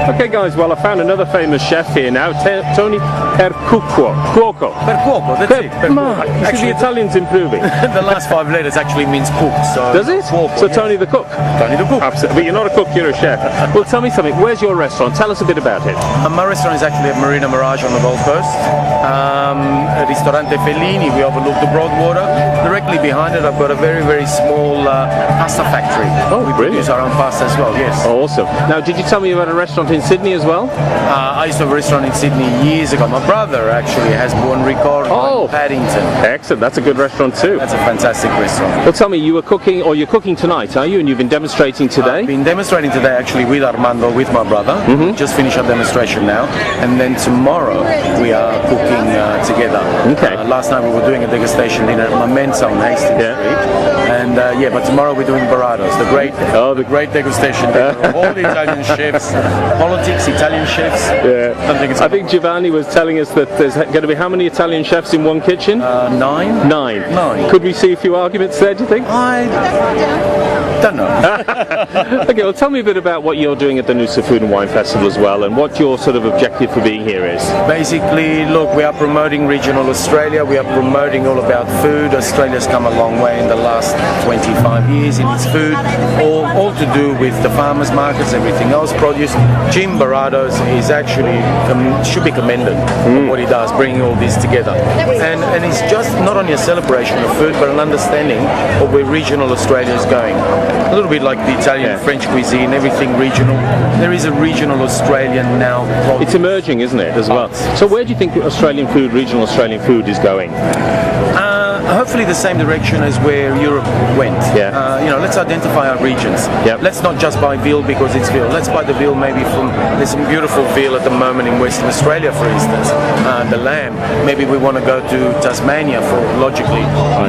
Okay guys, well I found another famous chef here now, Tony Per Cuoco. Per Cuoco, that's it. Per Mark, Cuoco. actually the Italian's improving. The last 5 letters actually means cook. So does it? Cuoco, So yes. Tony the cook? Tony the cook. Absolutely. But you're not a cook, you're a chef. Well, tell me something. Where's your restaurant? Tell us a bit about it. My restaurant is actually at Marina Mirage on the Gold Coast. Ristorante Fellini, we overlook the Broadwater. Directly behind it I've got a very, very small pasta factory. Oh, we brilliant. produce our own pasta as well, yes. Awesome. Now, did you tell me about a restaurant in Sydney as well? I used to have a restaurant in Sydney years ago. My brother actually has Buon Ricordo in Paddington. Excellent. That's a good restaurant too. That's a fantastic restaurant. Well, tell me, you were cooking, or you're cooking tonight, are you? And you've been demonstrating today? I've been demonstrating today actually with Armando, with my brother. Just finished our demonstration now. And then tomorrow we are cooking together. Okay. Last night we were doing a degustation dinner at Memento on Hastings Street. And but tomorrow we're doing Barados, the great degustation dinner of all the Italian chefs, politics, Italian chefs. Yeah. I think Giovanni was telling us that there's going to be how many Italian chefs in one kitchen? 9. 9. Could we see a few arguments there, do you think? I don't know. Okay, well tell me a bit about what you're doing at the Noosa Food and Wine Festival as well, and what your sort of objective for being here is. Basically, look, we are promoting regional Australia, we are promoting all about food. Australia's come a long way in the last 25 years in its food, all to do with the farmers markets, everything else, produce. Jim Barados is actually, should be commended for what he does, bringing all this together. And it's just not only a celebration of food, but an understanding of where regional Australia is going. A little bit like the Italian, French cuisine, everything regional. There is a regional Australian now. It's emerging, isn't it, as well? So where do you think Australian food, regional Australian food is going? Hopefully the same direction as where Europe went. Let's identify our regions. Let's not just buy veal because it's veal. Let's buy the veal maybe from, there's some beautiful veal at the moment in Western Australia, for instance. The lamb, maybe we want to go to Tasmania for, logically,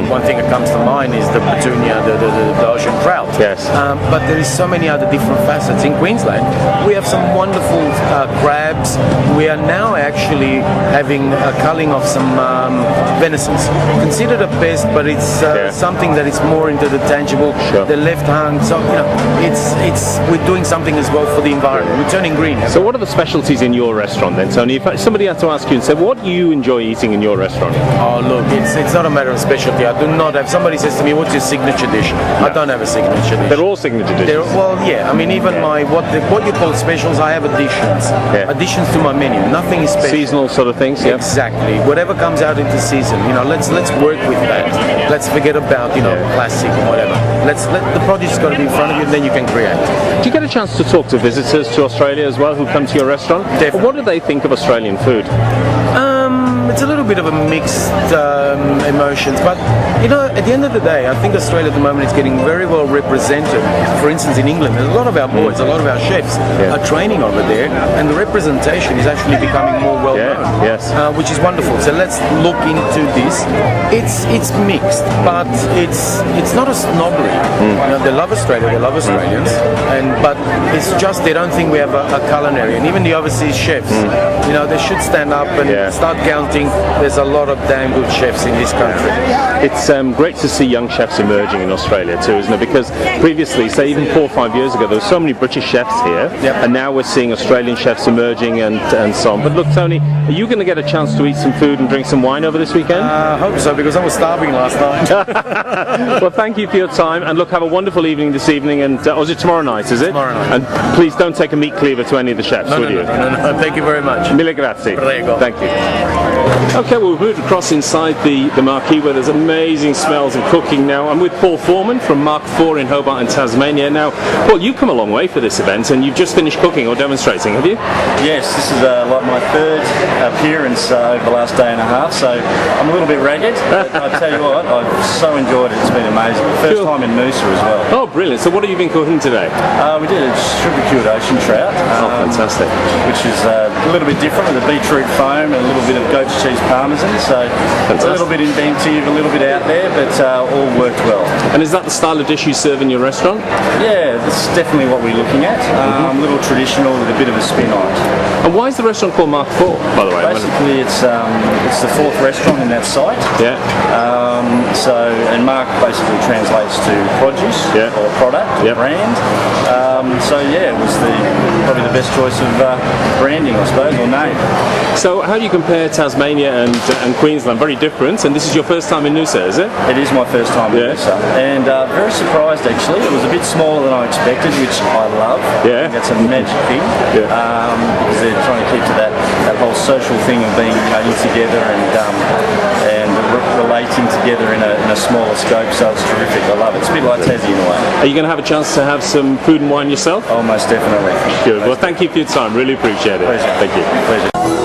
one thing that comes to mind is the petunia, the ocean trout. Yes. But there is so many other different facets. In Queensland, we have some wonderful crabs. We are now actually having a culling of some venisons. Considered a pest, but it's something that is more into the tangible, the left hand. So we're doing something as well for the environment. We're turning green. So what are the specialties in your restaurant then, Tony? If somebody had to ask you and say, what do you enjoy eating in your restaurant? Oh look, it's not a matter of specialty. I do not have. Somebody says to me, "What's your signature dish?" I don't have a signature dish. They're all signature dishes. I mean, even my what you call specials, I have additions. Additions to my menu. Nothing is special. Seasonal sort of things. Exactly. Whatever comes out into season. Let's work with that. Let's forget about classic or whatever. The produce got to be in front of you, and then you can create. Do you get a chance to talk to visitors to Australia as well who come to your restaurant? Definitely. What do they think of Australian food? It's a little bit of a mixed emotions, but at the end of the day, I think Australia at the moment is getting very well represented. For instance, in England, a lot of our boys, a lot of our chefs are training over there, and the representation is actually becoming more well known, which is wonderful. So let's look into this. It's mixed, but it's not a snobbery. They love Australia, they love Australians, but it's just they don't think we have a culinary, and even the overseas chefs, they should stand up and start counting. There's a lot of damn good chefs in this country. It's great to see young chefs emerging in Australia too, isn't it? Because previously, say even 4 or 5 years ago, there were so many British chefs here, and now we're seeing Australian chefs emerging and so on. But look, Tony, are you going to get a chance to eat some food and drink some wine over this weekend? I hope so, because I was starving last night. Well, thank you for your time, and look, have a wonderful evening this evening, and is it tomorrow night, is it? Tomorrow night. And please don't take a meat cleaver to any of the chefs, would you? No, thank you very much. Mille grazie. Prego. Thank you. Okay, well, we've moved across inside the marquee where there's amazing smells of cooking now. I'm with Paul Foreman from Mark IV in Hobart in Tasmania. Now, Paul, you've come a long way for this event, and you've just finished cooking or demonstrating, have you? Yes, this is like my third appearance over the last day and a half, so I'm a little bit ragged, but I tell you what, I've so enjoyed it. It's been amazing. First time in Noosa as well. Oh, brilliant. So what have you been cooking today? We did a sugar-cured ocean trout. Fantastic. Which is a little bit different with a beetroot foam and a little bit of goat's cheese parmesan, so a little bit inventive, a little bit out there, but all worked well. And is that the style of dish you serve in your restaurant? Yeah, that's definitely what we're looking at. A little traditional with a bit of a spin on it. And why is the restaurant called Mark IV, by the way? Basically, it's the 4th restaurant in that site. Yeah. And Mark basically translates to produce or product, brand. So yeah, it was probably the best choice of branding, I suppose, or name. So how do you compare Tasmania and Queensland? Very different, and this is your first time in Noosa, is it? It is my first time in Noosa, and very surprised actually. It was a bit smaller than I expected, which I love. Yeah. I think that's a magic thing, because they're trying to keep to that whole social thing of being in together and relating together in a smaller scope. So it's terrific. I love it. It's a bit like Tassie in a way. Are you going to have a chance to have some food and wine yourself? Oh, most definitely. Good. Well, thank you for your time. Really appreciate it. Pleasure. Thank you. Pleasure.